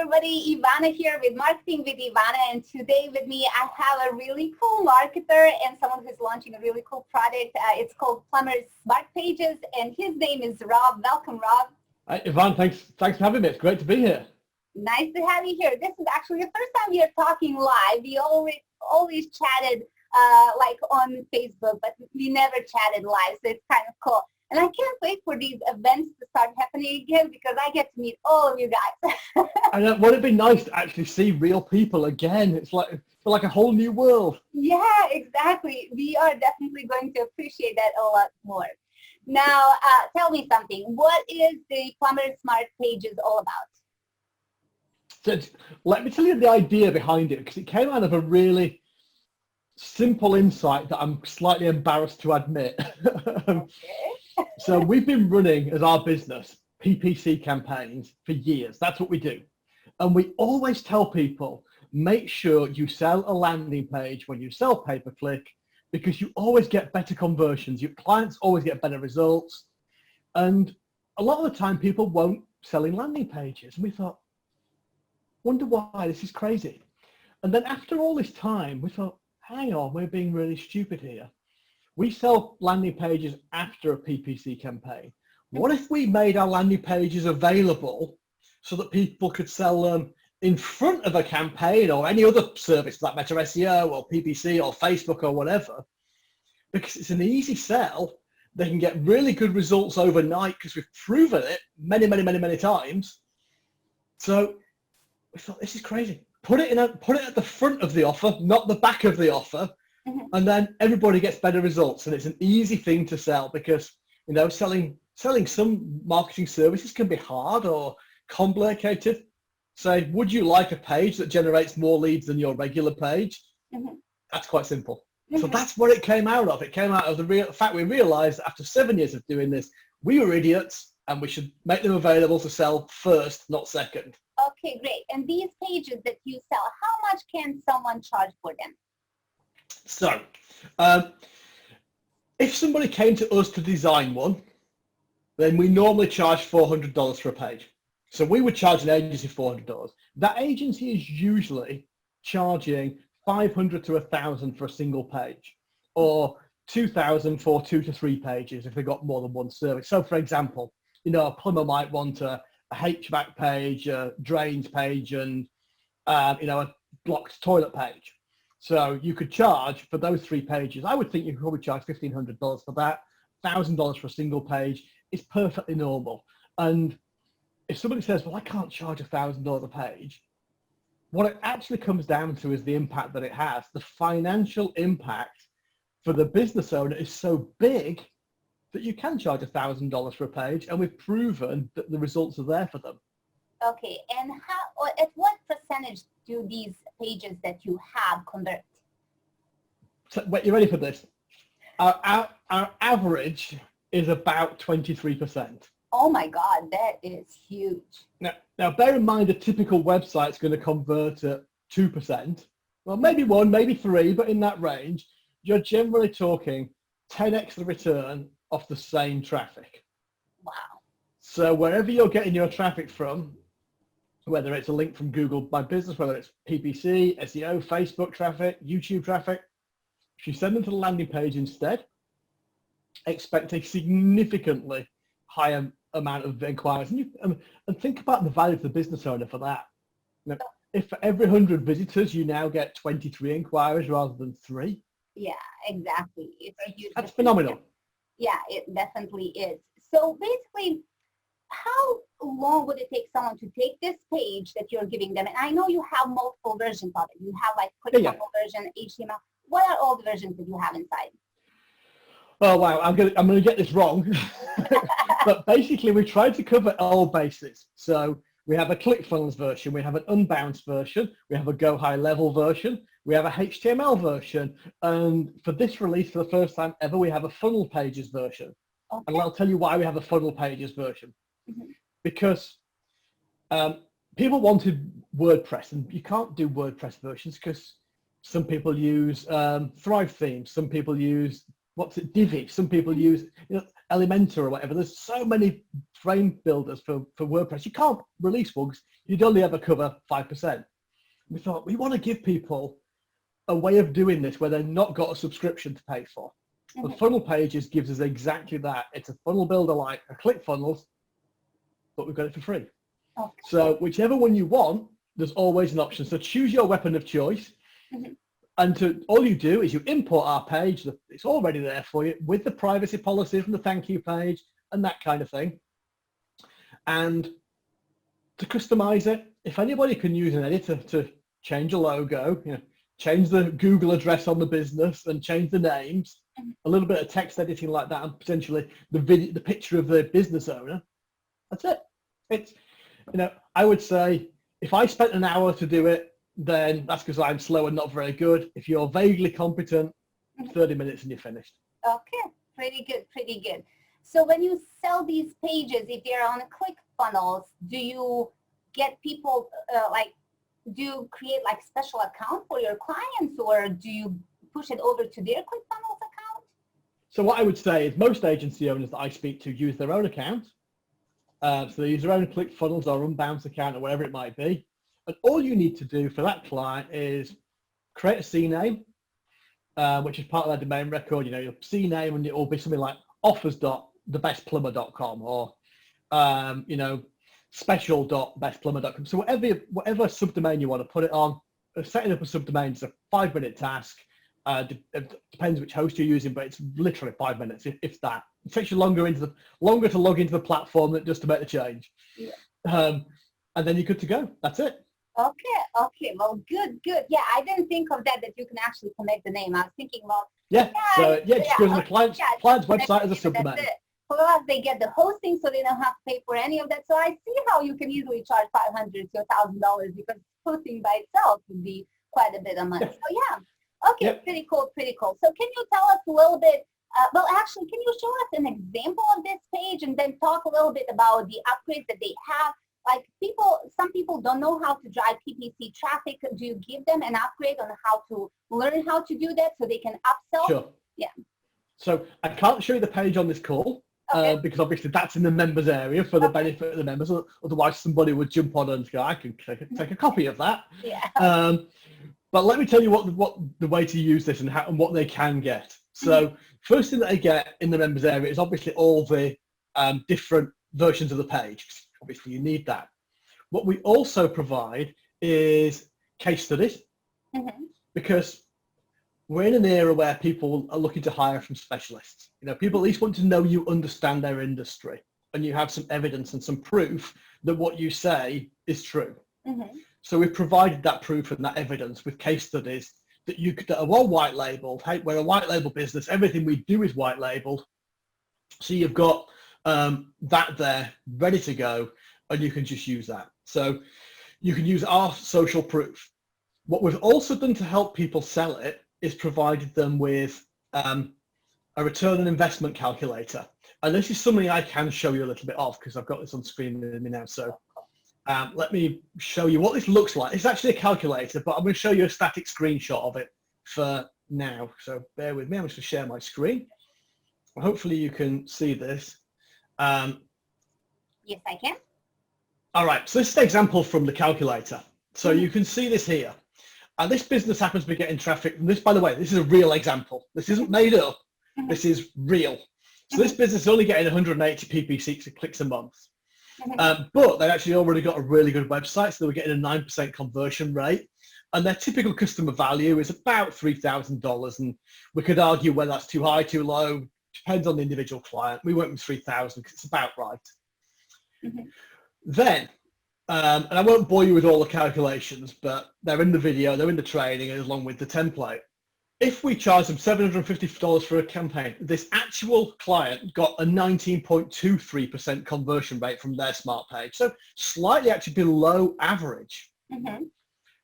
everybody, Ivana here with Marketing with Ivana, and today with me I have a really cool marketer and someone who's launching a really cool product. It's called Plumber Smart Pages, and his name is Rob. Welcome, Rob. Hi, Ivan, thanks for having me. It's great to be here. Nice to have you here. This is actually the first time we are talking live. We always chatted like on Facebook, but we never chatted live, so it's kind of cool. And I can't wait for these events to start happening again because I get to meet all of you guys. And wouldn't it be nice to actually see real people again? It's like a whole new world. Yeah, exactly. We are definitely going to appreciate that a lot more. Now, tell me something. What is the Plumber Smart Pages all about? So let me tell you the idea behind it, because it came out of a really simple insight that I'm slightly embarrassed to admit. Okay. So we've been running as our business PPC campaigns for years. That's what we do. And we always tell people, make sure you sell a landing page when you sell pay-per-click, because you always get better conversions. Your clients always get better results. And a lot of the time people won't sell in landing pages. And we thought, wonder why, this is crazy. And then after all this time, we thought, hang on, we're being really stupid here. We sell landing pages after a PPC campaign. What if we made our landing pages available so that people could sell them in front of a campaign or any other service like Meta SEO or PPC or Facebook or whatever? Because it's an easy sell. They can get really good results overnight because we've proven it many times. So we thought, this is crazy. Put it at the front of the offer, not the back of the offer. And then everybody gets better results, and it's an easy thing to sell because, you know, selling some marketing services can be hard or complicated. Say, would you like a page that generates more leads than your regular page? That's quite simple. So that's what it came out of. It came out of the fact we realized after 7 years of doing this, we were idiots and we should make them available to sell first, not second. Okay, great. And these pages that you sell, how much can someone charge for them? So, if somebody came to us to design one, then we normally charge $400 for a page. So we would charge an agency $400. That agency is usually charging $500 to $1,000 for a single page, or $2,000 for 2 to 3 pages if they got more than one service. So, for example, you know, a plumber might want a HVAC page, a drains page, and you know, a blocked toilet page. So you could charge for those 3 pages. I would think you could probably charge $1,500 for that. $1,000 for a single page is perfectly normal. And if somebody says, well, I can't charge $1,000 a page, what it actually comes down to is the impact that it has. The financial impact for the business owner is so big that you can charge $1,000 for a page, and we've proven that the results are there for them. Okay, and at what percentage do these pages that you have convert? So, wait, you ready for this? Our average is about 23%. Oh my God, that is huge. Now bear in mind a typical website's going to convert at 2%. Well, maybe 1, maybe 3, but in that range, you're generally talking 10x the return off the same traffic. Wow. So wherever you're getting your traffic from, whether it's a link from Google My Business, whether it's PPC, SEO, Facebook traffic, YouTube traffic, if you send them to the landing page instead, expect a significantly higher amount of inquiries. And think about the value to the business owner for that. Now, if for every 100 visitors, you now get 23 inquiries rather than 3. Yeah, exactly. It's a huge That's phenomenal. Yeah, it definitely is. So basically, how long would it take someone to take this page that you're giving them? And I know you have multiple versions of it. You have like clickable version, HTML. What are all the versions that you have inside? Oh wow, I'm gonna get this wrong. But basically we tried to cover all bases. So we have a ClickFunnels version, we have an unbounced version, we have a Go High Level version, we have a HTML version, and for this release for the first time ever, we have a funnel pages version. Okay. And I'll tell you why we have a funnel pages version. Because people wanted WordPress, and you can't do WordPress versions because some people use Thrive themes, some people use Divi, some people use Elementor or whatever. There's so many frame builders for WordPress. You can't release one. You'd only ever cover 5%. We thought we want to give people a way of doing this where they've not got a subscription to pay for. The funnel pages gives us exactly that. It's a funnel builder like a ClickFunnels, but we've got it for free. Okay. So whichever one you want, there's always an option. So choose your weapon of choice. And all you do is you import our page. It's already there for you with the privacy policies and the thank you page and that kind of thing. And to customize it, if anybody can use an editor to change a logo, change the Google address on the business and change the names, a little bit of text editing like that, and potentially the picture of the business owner, that's it. It's, I would say if I spent an hour to do it, then that's because I'm slow and not very good. If you're vaguely competent, 30 minutes and you're finished. Okay, pretty good, pretty good. So when you sell these pages, if they're on ClickFunnels, do you get people do you create like special account for your clients, or do you push it over to their ClickFunnels account? So what I would say is most agency owners that I speak to use their own account. So they use their own ClickFunnels or Unbounce account or whatever it might be. And all you need to do for that client is create a CNAME, which is part of their domain record. Your CNAME, and it will be something like offers.thebestplumber.com or, special.bestplumber.com. So whatever subdomain you want to put it on, setting up a subdomain is a 5-minute task. It depends which host you're using, but it's literally 5 minutes, if that. It takes you longer to log into the platform than just to make the change. Yeah. And then you're good to go. That's it. Okay. Well, good. Yeah, I didn't think of that you can actually connect the name. I was thinking, well, it just goes on the client's website as a subdomain. Plus, they get the hosting, so they don't have to pay for any of that. So I see how you can easily charge $500 to $1,000 because hosting by itself would be quite a bit of money. So yeah, okay, yep. Pretty cool. So can you tell us a little bit? Actually, can you show us an example of this page and then talk a little bit about the upgrades that they have? Like some people don't know how to drive PPC traffic. Do you give them an upgrade on how to learn how to do that so they can upsell? Sure. Yeah. So I can't show you the page on this call because obviously that's in the members area for the benefit of the members. Otherwise, somebody would jump on and go, I can take a copy of that. Yeah. But let me tell you what the way to use this and what they can get. So first thing that they get in the members area is obviously all the different versions of the page. Obviously, you need that. What we also provide is case studies because we're in an era where people are looking to hire from specialists. People at least want to know you understand their industry and you have some evidence and some proof that what you say is true. So we've provided that proof and that evidence with case studies that are all white labeled. Hey, we're a white label business. Everything we do is white labeled. So you've got that there ready to go and you can just use that. So you can use our social proof. What we've also done to help people sell it is provided them with a return on investment calculator. And this is something I can show you a little bit of because I've got this on screen with me now. So let me show you what this looks like. It's actually a calculator, but I'm going to show you a static screenshot of it for now. So bear with me. I'm just going to share my screen. Hopefully you can see this. Yes, I can. All right, so this is the example from the calculator. So you can see this here. And this business happens to be getting traffic. And this, by the way, this is a real example. This isn't made up. This is real. So this business is only getting 180 PPC clicks a month. But they actually already got a really good website. So they were getting a 9% conversion rate. And their typical customer value is about $3,000. And we could argue whether that's too high, too low. Depends on the individual client. We went with 3,000 because it's about right. Then, and I won't bore you with all the calculations, but they're in the video, they're in the training, along with the template. If we charge them $750 for a campaign, this actual client got a 19.23% conversion rate from their smart page. So slightly actually below average.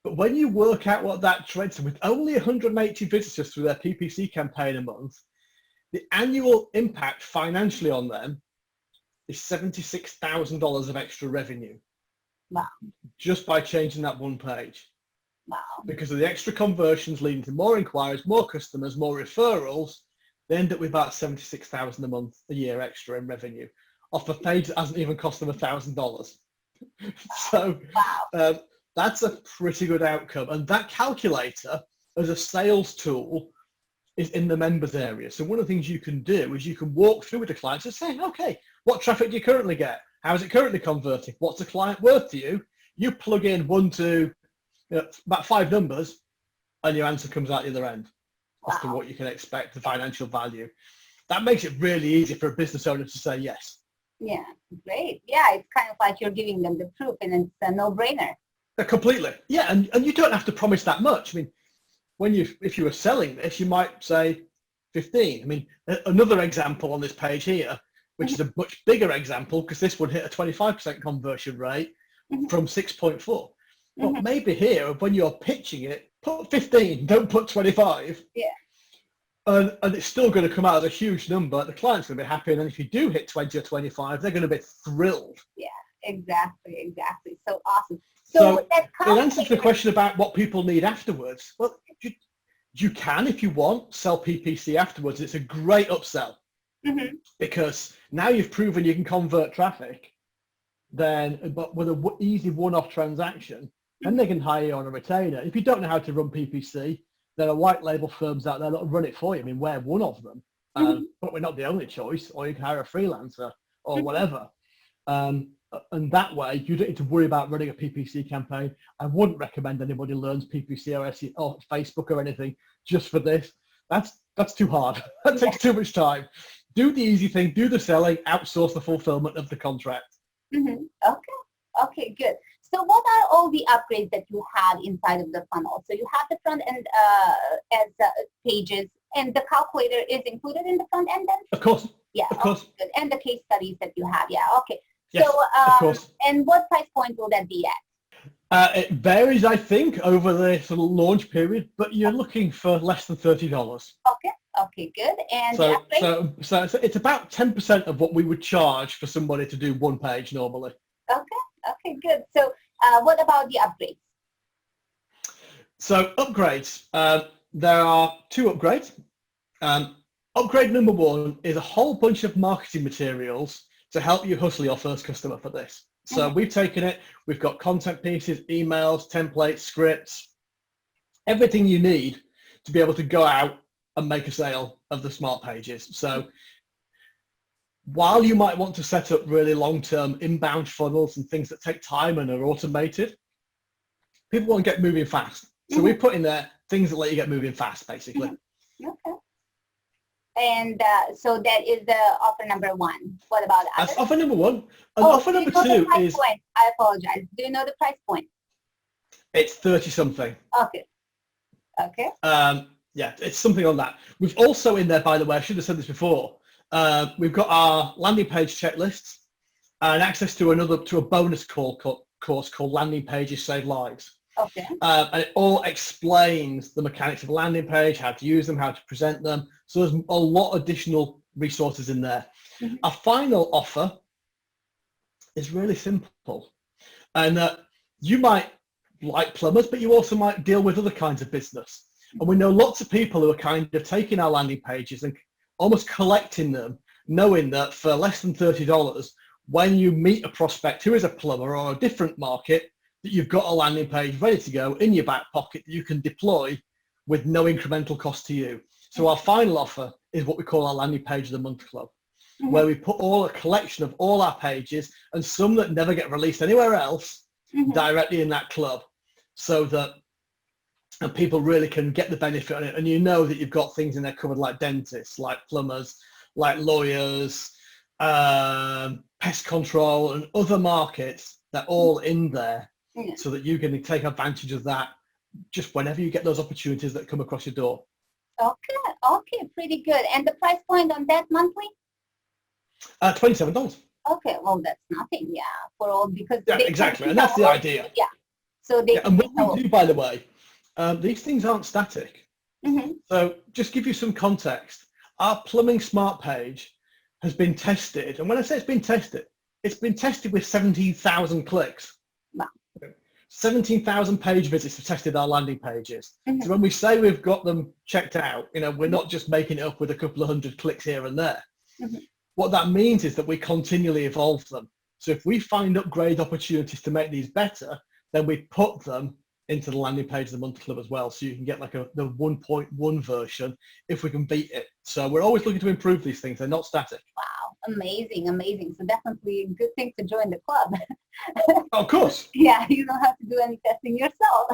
But when you work out what that trades with only 180 visitors through their PPC campaign a month, the annual impact financially on them is $76,000 of extra revenue. Wow. Just by changing that one page. Wow. Because of the extra conversions leading to more inquiries, more customers, more referrals, they end up with about 76,000 a month, a year extra in revenue off a page that hasn't even cost them $1,000. So that's a pretty good outcome. And that calculator as a sales tool is in the members area. So one of the things you can do is you can walk through with the clients and say, okay, what traffic do you currently get? How is it currently converting? What's the client worth to you? You plug in about 5 numbers and your answer comes out the other end as to what you can expect, the financial value. That makes it really easy for a business owner to say yes. Yeah, great. Yeah, it's kind of like you're giving them the proof and it's a no-brainer. Completely. Yeah, and you don't have to promise that much. I mean, if you were selling this, you might say 15. I mean, another example on this page here, which is a much bigger example, because this would hit a 25% conversion rate from 6.4. Well, maybe here, when you're pitching it, put 15, don't put 25. Yeah. And it's still going to come out as a huge number. The client's going to be happy. And then if you do hit 20 or 25, they're going to be thrilled. Yeah, exactly. So awesome. So in answer to the question about what people need afterwards, well, you can, if you want, sell PPC afterwards. It's a great upsell because now you've proven you can convert traffic. But with an easy one-off transaction, then they can hire you on a retainer. If you don't know how to run PPC, there are white label firms out there that will run it for you. I mean, we're one of them, but we're not the only choice. Or you can hire a freelancer or whatever. And that way, you don't need to worry about running a PPC campaign. I wouldn't recommend anybody learns PPC or SEO or Facebook or anything just for this. That's too hard. That takes too much time. Do the easy thing. Do the selling. Outsource the fulfillment of the contract. Okay, good. So what are all the upgrades that you have inside of the funnel? So you have the front end as pages, and the calculator is included in the front end then? Of course. Yeah, of course. Good. And the case studies that you have, yeah, okay. Yes, so, of course. And what price point will that be at? It varies, I think, over the sort of launch period, but you're looking for less than $30. Okay, good. And so it's about 10% of what we would charge for somebody to do one page normally. Okay, good. So what about the upgrades? So upgrades, there are 2 upgrades. Upgrade number 1 is a whole bunch of marketing materials to help you hustle your first customer for this. So we've taken it, we've got content pieces, emails, templates, scripts, everything you need to be able to go out and make a sale of the smart pages. So while you might want to set up really long-term inbound funnels and things that take time and are automated, people want to get moving fast. So we put in there things that let you get moving fast, basically. Okay. And so that is the offer number 1. What about others? That's offer number 1. And offer number 2 is... Point? I apologize. Do you know the price point? It's 30 something. Okay. Yeah, it's something on that. We've also in there, by the way, I should have said this before, we've got our landing page checklists and access to a bonus course called Landing Pages Save Lives. Okay. And it all explains the mechanics of a landing page, how to use them, how to present them. So there's a lot of additional resources in there. Our final offer is really simple. And you might like plumbers, but you also might deal with other kinds of business. And we know lots of people who are kind of taking our landing pages and almost collecting them, knowing that for less than $30, when you meet a prospect who is a plumber or a different market, that you've got a landing page ready to go in your back pocket that you can deploy with no incremental cost to you. So our final offer is what we call our Landing Page of the Month Club, where we put a collection of all our pages and some that never get released anywhere else directly in that club, so that people really can get the benefit on it. And you know that you've got things in there covered like dentists, like plumbers, like lawyers, pest control and other markets. They're all in there so that you can take advantage of that just whenever you get those opportunities that come across your door. Okay, pretty good. And the price point on that monthly? $27. Okay, well that's nothing, for all, because exactly, and that's the idea. So they and what we do, by the way, these things aren't static. So just give you some context. Our plumbing smart page has been tested, and when I say it's been tested with 17,000 clicks. Wow. 17,000 page visits have tested our landing pages. Mm-hmm. So when we say we've got them checked out, we're not just making it up with a couple of hundred clicks here and there. Mm-hmm. What that means is that we continually evolve them. So if we find upgrade opportunities to make these better, then we put them into the landing page of the Monthly Club as well. So you can get like the 1.1 version if we can beat it. So we're always looking to improve these things. They're not static. Wow, amazing, amazing. So definitely a good thing to join the club. Of course. Yeah, you don't have to do any testing yourself.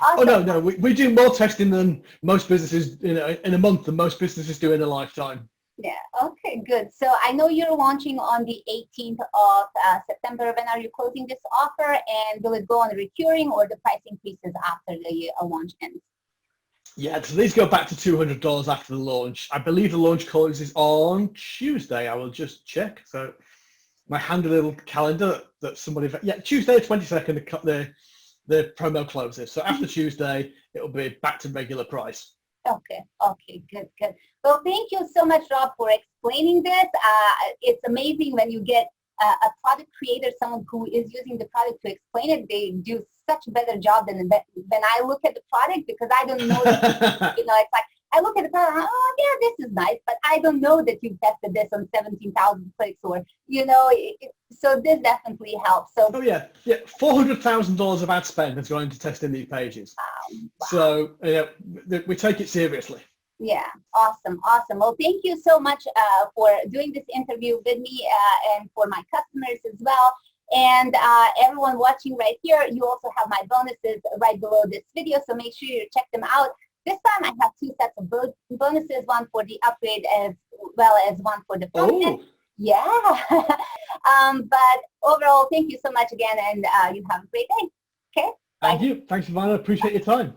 Oh Awesome. no, we do more testing than most businesses in a month than most businesses do in a lifetime. Yeah, okay, good. So I know you're launching on the 18th of September. When are you closing this offer, and will it go on recurring or the price increases after the launch ends? Yeah, so these go back to $200 after the launch. I believe the launch closes on Tuesday. I will just check. So my handy little calendar that somebody, Tuesday 22nd, the promo closes. So after Tuesday, it'll be back to regular price. Okay, good. Well, thank you so much, Rob, for explaining this. It's amazing when you get a product creator, someone who is using the product to explain it. They do such a better job than when I look at the product, because I don't know. It's like I look at the product, oh yeah, this is nice, but I don't know that you've tested this on 17,000 clicks, or so this definitely helps. So $400,000 of ad spend has gone into testing these pages. Wow. So we take it seriously. Yeah, awesome. Well, thank you so much for doing this interview with me and for my customers as well. And everyone watching right here, you also have my bonuses right below this video, so make sure you check them out. This time I have 2 sets of bonuses, one for the upgrade as well as one for the front end. Yeah. But overall, thank you so much again, and you have a great day. Okay? Thank you. Thanks, Ivana. Appreciate your time.